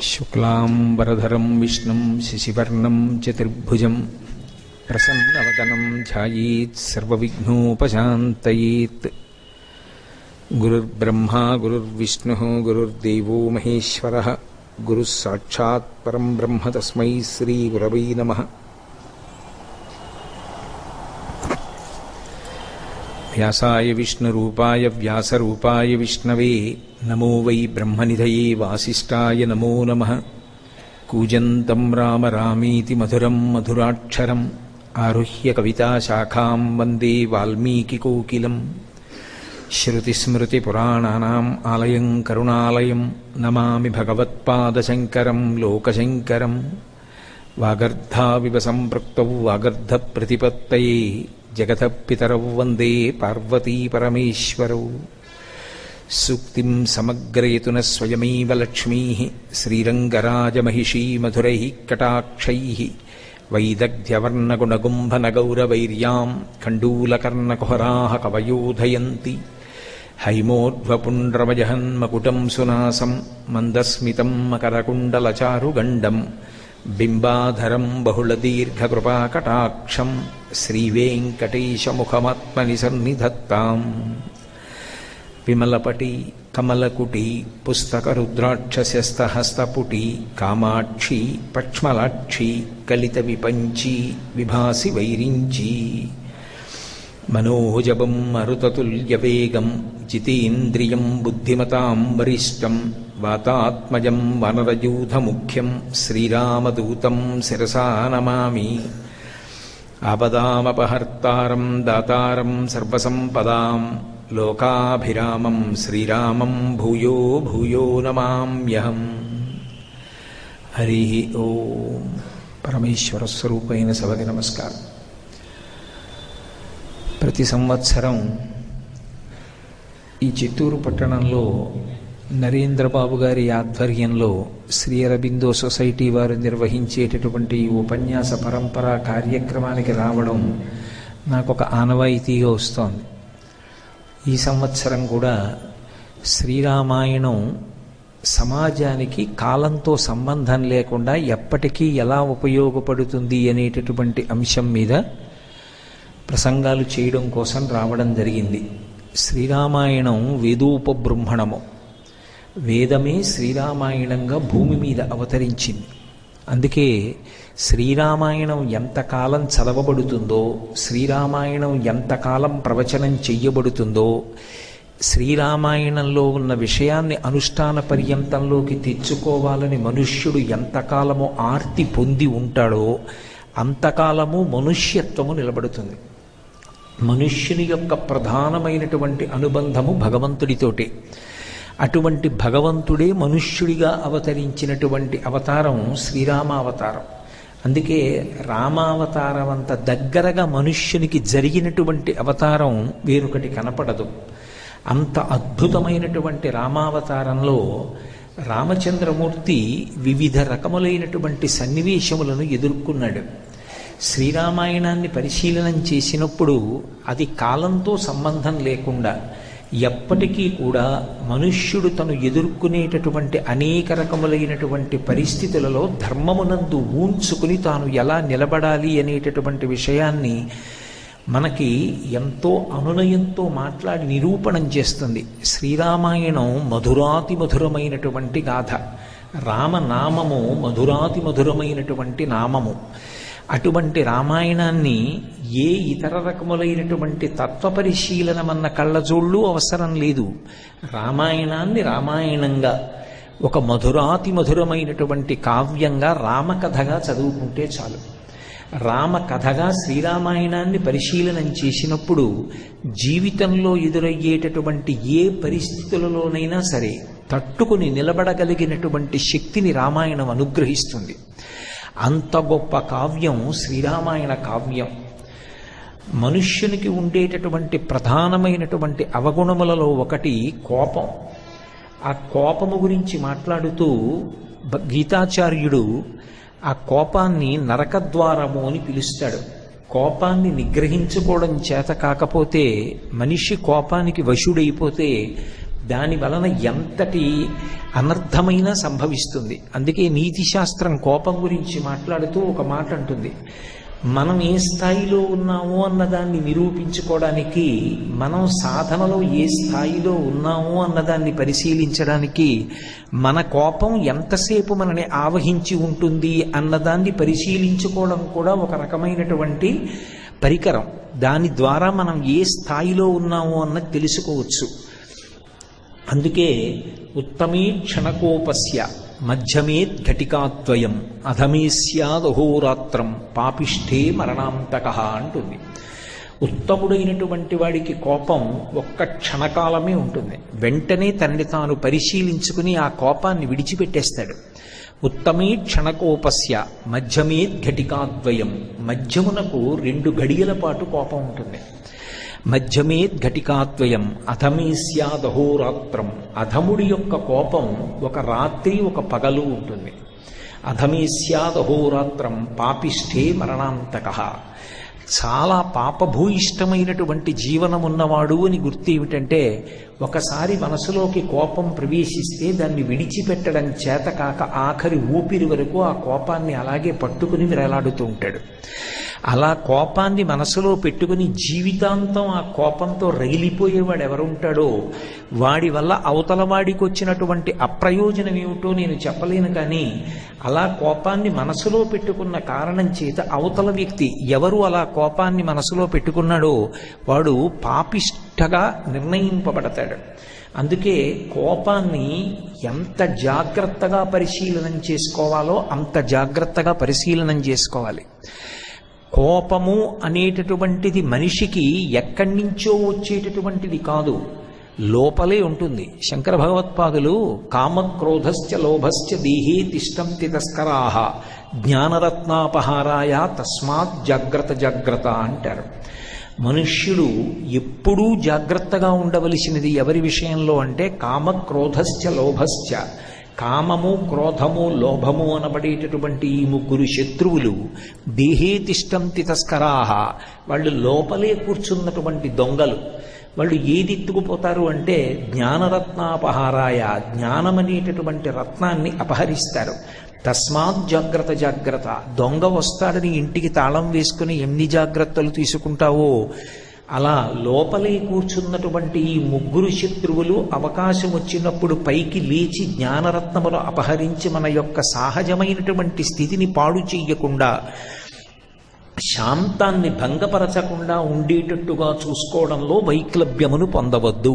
శుక్లాంబరధరం విష్ణుం శశివర్ణం చతుర్భుజం ప్రసన్నవదనం ధ్యాయేత్ సర్వవిఘ్నోపశాంతయేత్. గురుర్బ్రహ్మా గురుర్విష్ణుః గురుర్దేవో మహేశ్వరః గురుః సాక్షాత్ పరం బ్రహ్మ తస్మై శ్రీ గురవై నమః. వ్యాసాయ విష్ణురూపాయ వ్యాసరూపాయ విష్ణవే నమో వై బ్రహ్మనిధయే వాసిష్ఠాయ నమో నమః. కూజంతం రామ రామీతి మధురం మధురాక్షరం ఆరుహ్య కవితాశాఖాం వందే వాల్మీకికోకిలం. శ్రుతిస్మృతిపురాణానాం ఆలయం కరుణాలయం నమామి భగవత్పాదశంకరం లోకశంకరం. వాగర్ధావివ సంపృక్తౌ వాగర్ధప్రతిపత్తయే జగతః పితరౌ వందే పార్వతీ పరమేశ్వరౌ. సూక్తిం సమగ్రయతున స్వయమేవ లక్ష్మీః శ్రీరంగరాజమహిషీ మధురైః కటాక్షైః. వైదగ్ధ్యవర్ణగుణగుంభనగౌరవైర్యాం ఖండూలకర్ణకుహరాः కవయోధయంతి. హైమోర్ధ్వపుండ్రమజహన్మకుటం సునాసం మందస్మితం మకరకుండలచారుగండం. బింబాధరం బహుళదీర్ఘకృపాకటాక్షం శ్రీవేంకటేశముఖమాత్మని సన్నిధత్తాం. విమలపటి కమలకుటి పుస్తకరుద్రాక్షస్యస్తహస్తపుటి కామాక్షి పక్ష్మలాక్షి కలిత విపంచి విభాసి వైరించి. మనోజవం మరుతతుల్యవేగం జితేంద్రియం బుద్ధిమతాం వరిష్టం. వాతాత్మజం వనరయూధముఖ్యం శ్రీరామదూతం శిరసా నమామి. ఆపదామపహర్తారం దాతారం సర్వసంపదాం లోకాభిరామం శ్రీరామం భూయో భూయో నమామ్యహం. హరి ఓం. పరమేశ్వర స్వరూపైన సభకి నమస్కారం. ప్రతి సంవత్సరం ఈ చిత్తూరు పట్టణంలో నరేంద్రబాబు గారి ఆధ్వర్యంలో శ్రీ అరబిందో సొసైటీ వారు నిర్వహించేటటువంటి ఉపన్యాస పరంపర కార్యక్రమానికి రావడం నాకు ఒక ఆనవాయితీగా వస్తోంది. ఈ సంవత్సరం కూడా శ్రీరామాయణం సమాజానికి కాలంతో సంబంధం లేకుండా ఎప్పటికీ ఎలా ఉపయోగపడుతుంది అనేటటువంటి అంశం మీద ప్రసంగాలు చేయడం కోసం రావడం జరిగింది. శ్రీరామాయణం వేదోపబృంహణము. వేదమే శ్రీరామాయణంగా భూమి మీద అవతరించింది. అందుకే శ్రీరామాయణం ఎంతకాలం చదవబడుతుందో, శ్రీరామాయణం ఎంతకాలం ప్రవచనం చెయ్యబడుతుందో, శ్రీరామాయణంలో ఉన్న విషయాన్ని అనుష్ఠాన పర్యంతంలోకి తెచ్చుకోవాలని మనుష్యుడు ఎంతకాలమో ఆర్తి పొంది ఉంటాడో అంతకాలము మనుష్యత్వము నిలబడుతుంది. మనుష్యుని యొక్క ప్రధానమైనటువంటి అనుబంధము భగవంతుడితోటే. అటువంటి భగవంతుడే మనుష్యుడిగా అవతరించినటువంటి అవతారం శ్రీరామావతారం. అందుకే రామావతారం అంత దగ్గరగా మనుష్యునికి జరిగినటువంటి అవతారం వేరొకటి కనపడదు. అంత అద్భుతమైనటువంటి రామావతారంలో రామచంద్రమూర్తి వివిధ రకములైనటువంటి సన్నివేశములను ఎదుర్కొన్నాడు. శ్రీరామాయణాన్ని పరిశీలనం చేసినప్పుడు అది కాలంతో సంబంధం లేకుండా ఎప్పటికీ కూడా మనుష్యుడు తను ఎదుర్కొనేటటువంటి అనేక రకములైనటువంటి పరిస్థితులలో ధర్మమునందు ఊంచుకుని తాను ఎలా నిలబడాలి అనేటటువంటి విషయాన్ని మనకి ఎంతో అనునయంతో మాట్లాడి నిరూపణం చేస్తుంది. శ్రీరామాయణం మధురాతి మధురమైనటువంటి గాథ. రామనామము మధురాతి మధురమైనటువంటి నామము. అటువంటి రామాయణాన్ని ఏ ఇతర రకములైనటువంటి తత్వపరిశీలనమన్న కళ్ళజోళ్ళు అవసరం లేదు. రామాయణాన్ని రామాయణంగా ఒక మధురాతి మధురమైనటువంటి కావ్యంగా రామకథగా చదువుకుంటే చాలు. రామకథగా శ్రీరామాయణాన్ని పరిశీలనం చేసినప్పుడు జీవితంలో ఎదురయ్యేటటువంటి ఏ పరిస్థితులలోనైనా సరే తట్టుకుని నిలబడగలిగినటువంటి శక్తిని రామాయణం అనుగ్రహిస్తుంది. అంత గొప్ప కావ్యం శ్రీరామాయణ కావ్యం. మనుష్యునికి ఉండేటటువంటి ప్రధానమైనటువంటి అవగుణములలో ఒకటి కోపం. ఆ కోపము గురించి మాట్లాడుతూ గీతాచార్యుడు ఆ కోపాన్ని నరకద్వారము అని పిలుస్తాడు. కోపాన్ని నిగ్రహించుకోవడం చేత కాకపోతే, మనిషి కోపానికి వశుడైపోతే దాని వలన ఎంతటి అనర్థమైనా సంభవిస్తుంది. అందుకే నీతి శాస్త్రం కోపం గురించి మాట్లాడుతూ ఒక మాట అంటుంది, మనం ఏ స్థాయిలో ఉన్నామో అన్నదాన్ని నిరూపించుకోవడానికి, మనం సాధనలో ఏ స్థాయిలో ఉన్నామో అన్నదాన్ని పరిశీలించడానికి, మన కోపం ఎంతసేపు మనని ఆవహించి ఉంటుంది అన్నదాన్ని పరిశీలించుకోవడం కూడా ఒక రకమైనటువంటి పరికరం. దాని ద్వారా మనం ఏ స్థాయిలో ఉన్నామో అన్నది తెలుసుకోవచ్చు. అందుకే ఉత్తమే క్షణకోపస్య మధ్యమేత్ ఘటికాద్వయం అధమే స్యాదహోరాత్రం పాపిష్ఠే మరణాంతక అంటుంది. ఉత్తముడైనటువంటి వాడికి కోపం ఒక్క క్షణకాలమే ఉంటుంది. వెంటనే తనని తాను పరిశీలించుకుని ఆ కోపాన్ని విడిచిపెట్టేస్తాడు. ఉత్తమే క్షణకోపస్య మధ్యమేత్ ఘటికాద్వయం, మధ్యమునకు 2 గడియల పాటు కోపం ఉంటుంది. మధ్యమేత్ ఘటికాద్వయం అధమే స్యాదహోరాత్రం, అధముడి యొక్క కోపం ఒక రాత్రి ఒక పగలు ఉంటుంది. అధమే స్యాదహోరాత్రం పాపిష్ఠే మరణాంతక, చాలా పాపభూయిష్టమైనటువంటి జీవనం ఉన్నవాడు అని గుర్తు ఏమిటంటే, ఒకసారి మనసులోకి కోపం ప్రవేశిస్తే దాన్ని విడిచిపెట్టడం చేతకాక ఆఖరి ఊపిరి వరకు ఆ కోపాన్ని అలాగే పట్టుకుని వేలాడుతూ ఉంటాడు. అలా కోపాన్ని మనసులో పెట్టుకుని జీవితాంతం ఆ కోపంతో రగిలిపోయేవాడు ఎవరుంటాడో వాడి వల్ల అవతల వాడికి వచ్చినటువంటి అప్రయోజనం ఏమిటో నేను చెప్పలేను. కానీ అలా కోపాన్ని మనసులో పెట్టుకున్న కారణం చేత అవతల వ్యక్తి ఎవరు అలా కోపాన్ని మనసులో పెట్టుకున్నాడో వాడు పాపిష్ఠగా నిర్ణయింపబడతాడు. అందుకే కోపాన్ని ఎంత జాగ్రత్తగా పరిశీలనం చేసుకోవాలో అంత జాగ్రత్తగా పరిశీలనం చేసుకోవాలి. కోపము అనేటటువంటిది మనిషికి ఎక్కడి నుంచో వచ్చేటటువంటిది కాదు, లోపలే ఉంటుంది. శంకర భగవత్పాదులు కామక్రోధశ్చ లోభశ్చ దేహే తిష్టంతి తస్కరాః జ్ఞానరత్నాపహారాయ తస్మాత్ జాగ్రత్త జాగ్రత్త అంటారు. మనుష్యుడు ఎప్పుడూ జాగ్రత్తగా ఉండవలసినది ఎవరి విషయంలో అంటే కామక్రోధశ్చ లోభశ్చ, కామము క్రోధము లోభము అనబడేటటువంటి ఈ 3 శత్రువులు దేహే తిష్టంతి తస్కరాః, వాళ్ళు లోపలే కూర్చున్నటువంటి దొంగలు. వాళ్ళు ఏది ఎత్తుకుపోతారు అంటే జ్ఞానరత్నాపహారాయ, జ్ఞానమనేటటువంటి రత్నాన్ని అపహరిస్తారు. తస్మాత్ జాగ్రత్త జాగ్రత్త, దొంగ వస్తాడని ఇంటికి తాళం వేసుకుని ఎన్ని జాగ్రత్తలు తీసుకుంటావో అలా లోపలే కూర్చున్నటువంటి ఈ 3 శత్రువులు అవకాశం వచ్చినప్పుడు పైకి లేచి జ్ఞానరత్నమును అపహరించి మన యొక్క సహజమైనటువంటి స్థితిని పాడు చెయ్యకుండా, శాంతాన్ని భంగపరచకుండా ఉండేటట్టుగా చూసుకోవడంలో వైక్లభ్యమును పొందవద్దు,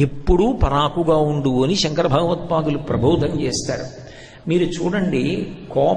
ఎప్పుడూ పరాకుగా ఉండు అని శంకర భగవత్పాదులు ప్రబోధం చేస్తారు. మీరు చూడండి, కోపం